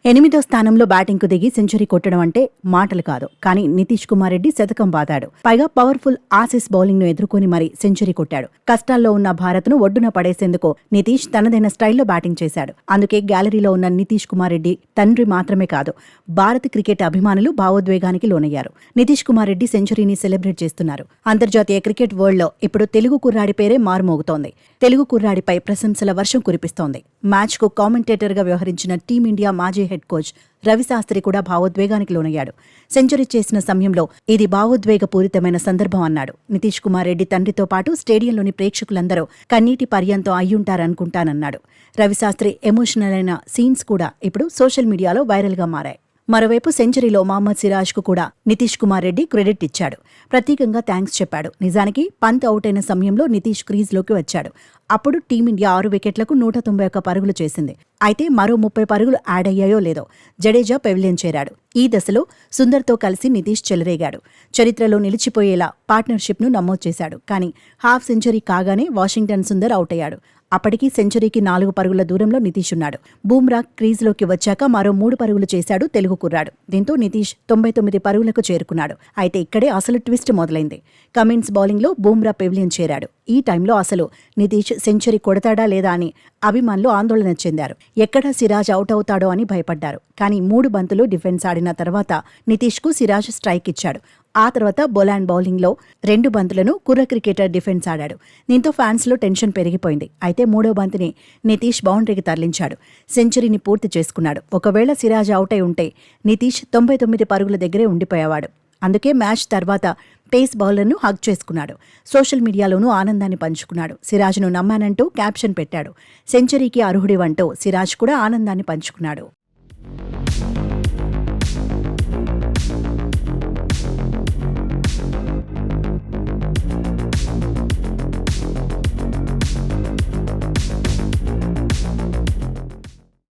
8వ స్థానంలో బ్యాటింగ్కు దిగి సెంచరీ కొట్టడం అంటే మాటలు కాదు. కానీ నితీష్ కుమార్ రెడ్డి శతకం బాదాడు. పైగా పవర్ఫుల్ ఆసీస్ బౌలింగ్ ను ఎదుర్కొని మరీ సెంచరీ కొట్టాడు. కష్టాల్లో ఉన్న భారత్ను ఒడ్డున పడేసేందుకు నితీష్ తనదైన స్టైల్లో బ్యాటింగ్ చేశాడు. అందుకే గ్యాలరీలో ఉన్న నితీష్ కుమార్ రెడ్డి తండ్రి మాత్రమే కాదు, భారత క్రికెట్ అభిమానులు భావోద్వేగానికి లోనయ్యారు. నితీష్ కుమార్ రెడ్డి సెంచరీని సెలబ్రేట్ చేస్తున్నారు. అంతర్జాతీయ క్రికెట్ వరల్డ్ లో ఇప్పుడు తెలుగు కుర్రాడి పేరే మారుమోగుతోంది. తెలుగు కుర్రాడిపై ప్రశంసల వర్షం కురిపిస్తోంది. మ్యాచ్ కు కామెంటేటర్ గా వ్యవహరించిన టీమిండియా మాజీ హెడ్ కోచ్ రవిశాస్త్రి కూడా భావోద్వేగానికి లోనయ్యాడు. సెంచరీ చేసిన సమయంలో ఇది భావోద్వేగపూరితమైన సందర్భం అన్నాడు. నితీష్ కుమార్ రెడ్డి తండ్రితో పాటు స్టేడియంలోని ప్రేక్షకులందరూ కన్నీటి పర్యంతం అయ్యుంటారనుకుంటానన్నాడు. రవిశాస్త్రి ఎమోషనల్ అయిన సీన్స్ కూడా ఇప్పుడు సోషల్ మీడియాలో వైరల్ గా మారాయి. మరోవైపు సెంచరీలో మహమ్మద్ సిరాజ్ కు కూడా నితీష్ కుమార్ రెడ్డి క్రెడిట్ ఇచ్చాడు. ప్రత్యేకంగా థ్యాంక్స్ చెప్పాడు. నిజానికి పంత్ అవుట్ అయిన సమయంలో నితీష్ క్రీజ్లోకి వచ్చాడు. అప్పుడు టీమిండియా 6 వికెట్లకు 191 పరుగులు చేసింది. అయితే మరో 30 పరుగులు యాడ్ అయ్యాయో లేదో జడేజా పెవిలియన్ చేరాడు. ఈ దశలో సుందర్తో కలిసి నితీష్ చెలరేగాడు. చరిత్రలో నిలిచిపోయేలా పార్ట్నర్షిప్ను నమోదు చేశాడు. కానీ హాఫ్ సెంచరీ కాగానే వాషింగ్టన్ సుందర్ అవుట్ అయ్యాడు. అప్పటికి సెంచరీకి 4 పరుగుల దూరంలో నితీష్ ఉన్నాడు. బూమ్రా క్రీజ్లోకి వచ్చాక మరో 3 పరుగులు చేశాడు తెలుగు కుర్రాడు. దీంతో నితీష్ 99 పరుగులకు చేరుకున్నాడు. అయితే ఇక్కడే అసలు ట్విస్ట్ మొదలైంది. కమిన్స్ బౌలింగ్లో బూమ్రా పెవిలియన్ చేరాడు. ఈ టైంలో అసలు నితీష్ సెంచరీ కొడతాడా లేదా అని అభిమానులు ఆందోళన చెందారు. ఎక్కడ సిరాజ్ అవుట్ అవుతాడో అని భయపడ్డారు. కానీ 3 బంతులు డిఫెన్స్ ఆడిన తర్వాత నితీష్కు సిరాజ్ స్ట్రైక్ ఇచ్చాడు. ఆ తర్వాత బొలాండ్ బౌలింగ్లో 2 బంతులను కుర్ర క్రికెటర్ డిఫెన్స్ ఆడాడు. దీంతో ఫ్యాన్స్లో టెన్షన్ పెరిగిపోయింది. అయితే 3వ బంతిని నితీష్ బౌండరీకి తరలించాడు. సెంచరీని పూర్తి చేసుకున్నాడు. ఒకవేళ సిరాజ్ అవుట్ అయి ఉంటే నితీష్ 99 పరుగుల దగ్గరే ఉండిపోయేవాడు. అందుకే మ్యాచ్ తర్వాత పేస్ బౌలర్ను హగ్ చేసుకున్నాడు. సోషల్ మీడియాలోనూ ఆనందాన్ని పంచుకున్నాడు. సిరాజ్ను నమ్మానంటూ క్యాప్షన్ పెట్టాడు. సెంచరీకి అర్హుడివంటూ సిరాజ్ కూడా ఆనందాన్ని పంచుకున్నాడు.